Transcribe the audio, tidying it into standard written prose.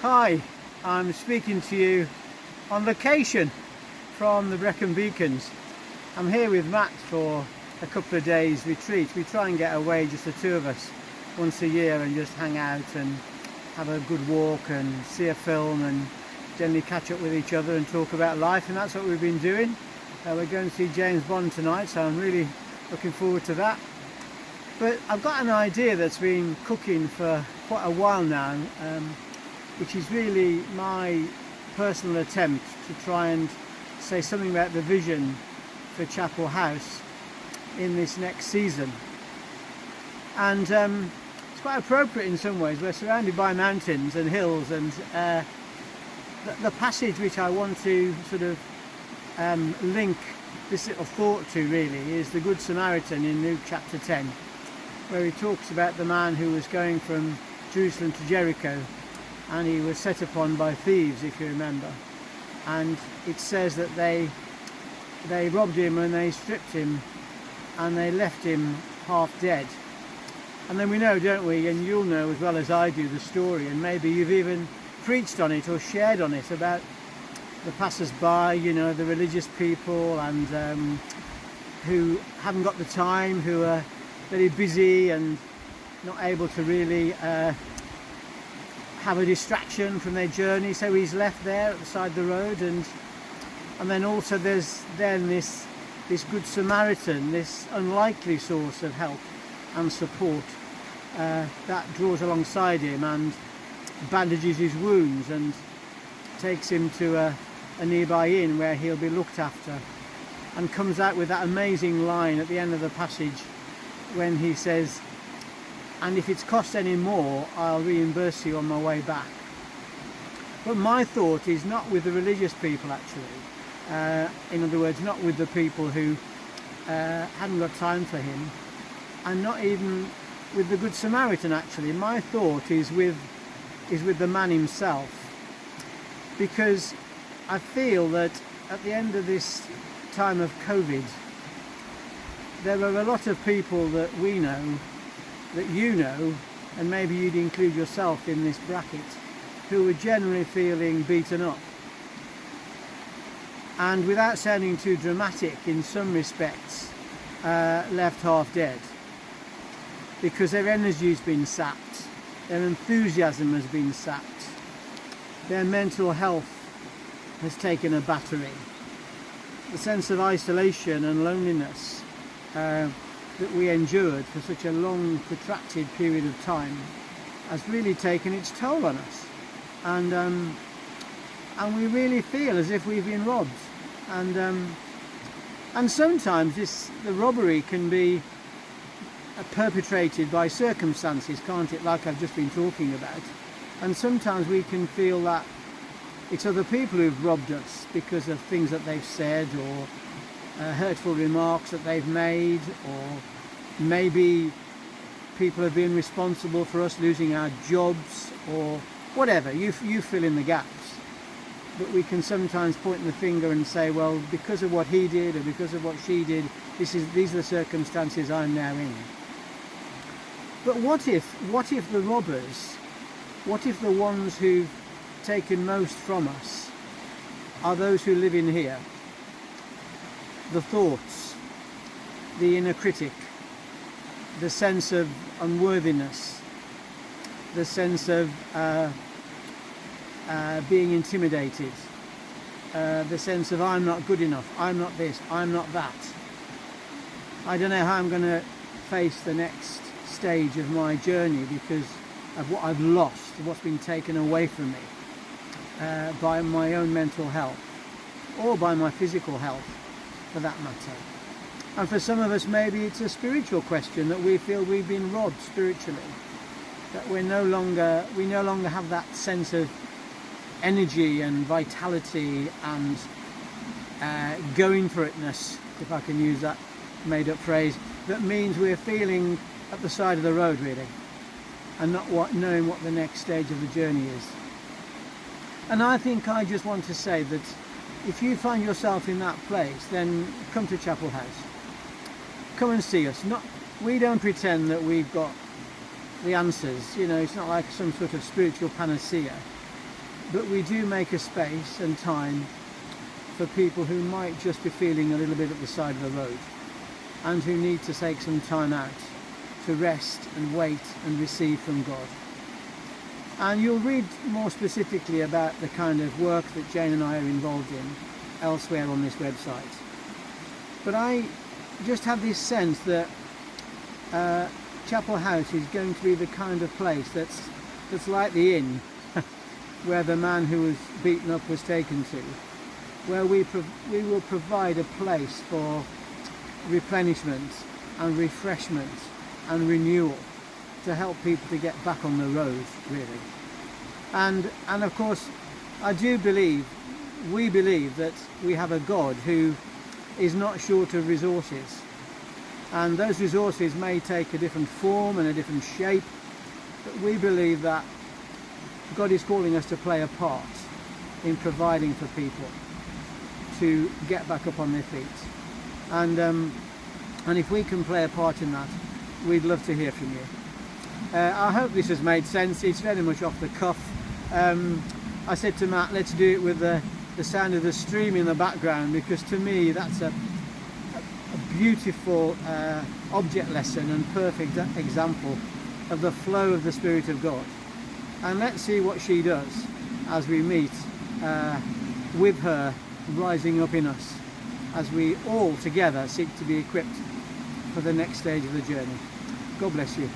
Hi, I'm speaking to you on location from the Brecon Beacons. I'm here with Matt for a couple of days retreat. We try and get away, just the two of us, once a year and just hang out and have a good walk and see a film and generally catch up with each other and talk about life, and that's what we've been doing. We're going to see James Bond tonight, so I'm really looking forward to that. But I've got an idea that's been cooking for quite a while now, which is really my personal attempt to try and say something about the vision for Chapel House in this next season. And it's quite appropriate in some ways. We're surrounded by mountains and hills, and the passage which I want to sort of link this little thought to really is the Good Samaritan in Luke chapter 10, where he talks about the man who was going from Jerusalem to Jericho, and he was set upon by thieves, if you remember. And it says that they robbed him and they stripped him and they left him half dead. And then we know, don't we, and you'll know as well as I do the story, and maybe you've even preached on it or shared on it, about the passers-by, you know, the religious people, and who haven't got the time, who are very busy and not able to really have a distraction from their journey, so he's left there at the side of the road. And then also there's then this Good Samaritan, this unlikely source of help and support that draws alongside him and bandages his wounds and takes him to a nearby inn where he'll be looked after, and comes out with that amazing line at the end of the passage when he says, "And if it's cost any more, I'll reimburse you on my way back." But my thought is not with the religious people, actually. In other words, not with the people who hadn't got time for him, and not even with the Good Samaritan, actually. My thought is with the man himself, because I feel that at the end of this time of COVID, there are a lot of people that we know, that you know, and maybe you'd include yourself in this bracket, who are generally feeling beaten up. And without sounding too dramatic, in some respects, left half dead. Because their energy's been sapped, their enthusiasm has been sapped, their mental health has taken a battering. The sense of isolation and loneliness that we endured for such a long, protracted period of time has really taken its toll on us, and we really feel as if we've been robbed. And sometimes the robbery can be perpetrated by circumstances, can't it? Like I've just been talking about. And sometimes we can feel that it's other people who've robbed us because of things that they've said, or hurtful remarks that they've made, or maybe people have been responsible for us losing our jobs, or whatever. You fill in the gaps. But we can sometimes point the finger and say, well, because of what he did or because of what she did, these are the circumstances I'm now in. But what if the robbers, what if the ones who've taken most from us are those who live in here? The thoughts, the inner critic, the sense of unworthiness, the sense of being intimidated, the sense of I'm not good enough, I'm not this, I'm not that. I don't know how I'm going to face the next stage of my journey because of what I've lost, what's been taken away from me by my own mental health, or by my physical health for that matter. And for some of us, maybe it's a spiritual question, that we feel we've been robbed spiritually, that we no longer have that sense of energy and vitality and going for itness, if I can use that made up phrase, that means we're feeling at the side of the road really, and not knowing what the next stage of the journey is. And I think I just want to say that if you find yourself in that place, then come to Chapel House. Come and see us. We don't pretend that we've got the answers, you know, it's not like some sort of spiritual panacea. but we do make a space and time for people who might just be feeling a little bit at the side of the road and who need to take some time out to rest and wait and receive from God. And you'll read more specifically about the kind of work that Jane and I are involved in elsewhere on this website. But I just have this sense that Chapel House is going to be the kind of place that's like the inn where the man who was beaten up was taken to, where we will provide a place for replenishment and refreshment and renewal to help people to get back on the road, really. And of course, we believe that we have a God who is not short of resources, and those resources may take a different form and a different shape, but we believe that God is calling us to play a part in providing for people to get back up on their feet. And if we can play a part in that, we'd love to hear from you. I hope this has made sense. It's very much off the cuff. I said to Matt, let's do it with the sound of the stream in the background, because to me that's a beautiful object lesson and perfect example of the flow of the Spirit of God. And let's see what she does as we meet with her rising up in us, as we all together seek to be equipped for the next stage of the journey. God bless you.